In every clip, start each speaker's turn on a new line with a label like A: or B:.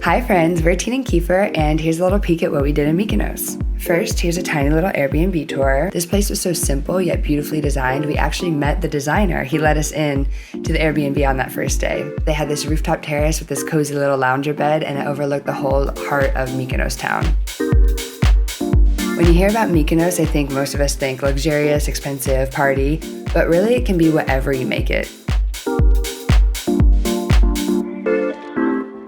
A: Hi friends, we're Tina and Kiefer, and here's a little peek at what we did in Mykonos. First, here's a tiny little Airbnb tour. This place was so simple yet beautifully designed. We actually met the designer. He let us in to the Airbnb on that first day. They had this rooftop terrace with this cozy little lounger bed, and it overlooked the whole heart of Mykonos Town. When you hear about Mykonos, I think most of us think luxurious, expensive, party, but really it can be whatever you make it.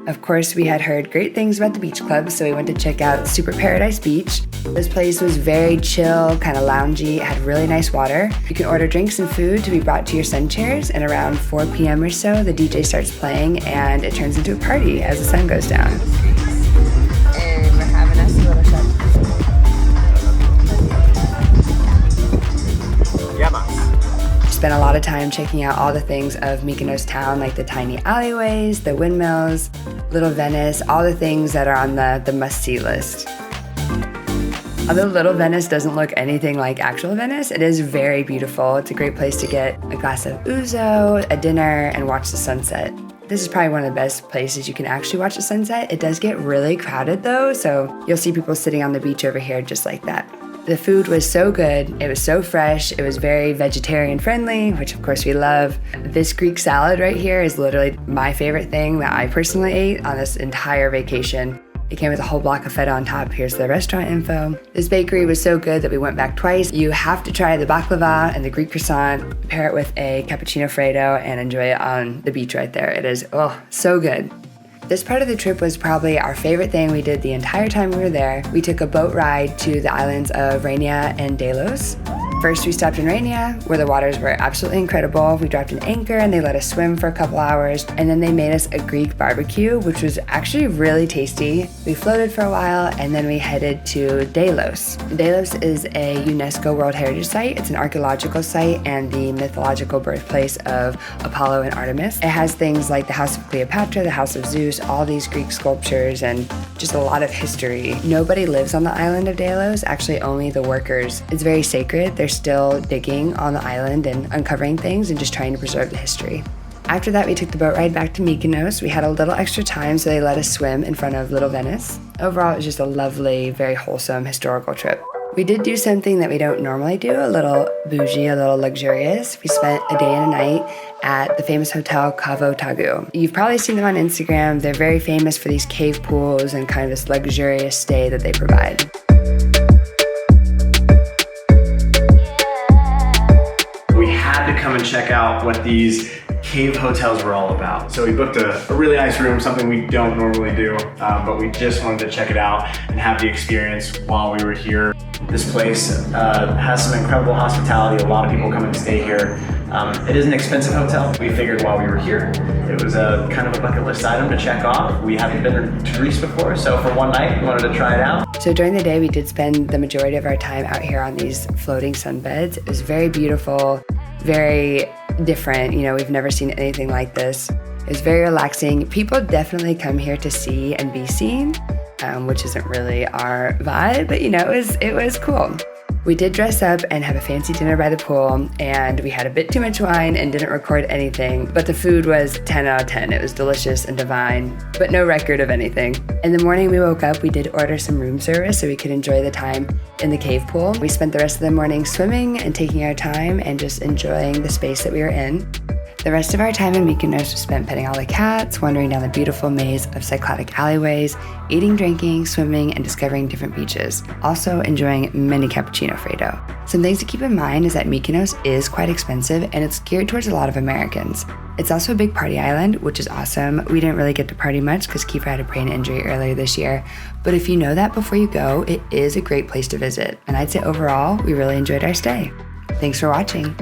A: Of course, we had heard great things about the beach club, so we went to check out Super Paradise Beach. This place was very chill, kind of loungy. It had really nice water. You can order drinks and food to be brought to your sun chairs, and around 4 p.m. or so, the DJ starts playing, and it turns into a party as the sun goes down.
B: And we're having us a little shot.
A: Spent a lot of time checking out all the things of Mykonos Town, like the tiny alleyways, the windmills, Little Venice, all the things that are on the must-see list. Although Little Venice doesn't look anything like actual Venice, it is very beautiful. It's a great place to get a glass of ouzo, a dinner, and watch the sunset. This is probably one of the best places you can actually watch the sunset. It does get really crowded though, so you'll see people sitting on the beach over here just like that. The food was so good, it was so fresh, it was very vegetarian friendly, which of course we love. This Greek salad right here is literally my favorite thing that I personally ate on this entire vacation. It came with a whole block of feta on top. Here's the restaurant info. This bakery was so good that we went back twice. You have to try the baklava and the Greek croissant, pair it with a cappuccino freddo, and enjoy it on the beach right there. It is, so good. This part of the trip was probably our favorite thing we did the entire time we were there. We took a boat ride to the islands of Rhenia and Delos. First, we stopped in Rhenia, where the waters were absolutely incredible. We dropped an anchor and they let us swim for a couple hours, and then they made us a Greek barbecue, which was actually really tasty. We floated for a while, and then we headed to Delos. Delos is a UNESCO World Heritage Site. It's an archaeological site and the mythological birthplace of Apollo and Artemis. It has things like the House of Cleopatra, the House of Zeus, all these Greek sculptures, and just a lot of history. Nobody lives on the island of Delos, actually only the workers. It's very sacred. They're still digging on the island and uncovering things and just trying to preserve the history. After that, we took the boat ride back to Mykonos. We had a little extra time, so they let us swim in front of Little Venice. Overall, it was just a lovely, very wholesome historical trip. We did do something that we don't normally do, a little bougie, a little luxurious. We spent a day and a night at the famous hotel Cavo Tagoo. You've probably seen them on Instagram. They're very famous for these cave pools and kind of this luxurious stay that they provide.
C: To come and check out what these cave hotels were all about. So we booked a really nice room, something we don't normally do, but we just wanted to check it out and have the experience while we were here. This place has some incredible hospitality. A lot of people come and stay here. It is an expensive hotel. We figured while we were here, it was a kind of a bucket list item to check off. We haven't been to Greece before, so for one night, we wanted to try it out.
A: So during the day, we did spend the majority of our time out here on these floating sunbeds. It was very beautiful, very different. We've never seen anything like this. It was very relaxing. People definitely come here to see and be seen, which isn't really our vibe, but it was cool. We did dress up and have a fancy dinner by the pool, and we had a bit too much wine and didn't record anything, but the food was 10 out of 10. It was delicious and divine, but no record of anything. In the morning we woke up, we did order some room service so we could enjoy the time in the cave pool. We spent the rest of the morning swimming and taking our time and just enjoying the space that we were in. The rest of our time in Mykonos was spent petting all the cats, wandering down the beautiful maze of Cycladic alleyways, eating, drinking, swimming, and discovering different beaches. Also enjoying mini cappuccino freddo. Some things to keep in mind is that Mykonos is quite expensive and it's geared towards a lot of Americans. It's also a big party island, which is awesome. We didn't really get to party much because Kiefer had a brain injury earlier this year. But if you know that before you go, it is a great place to visit. And I'd say overall, we really enjoyed our stay. Thanks for watching.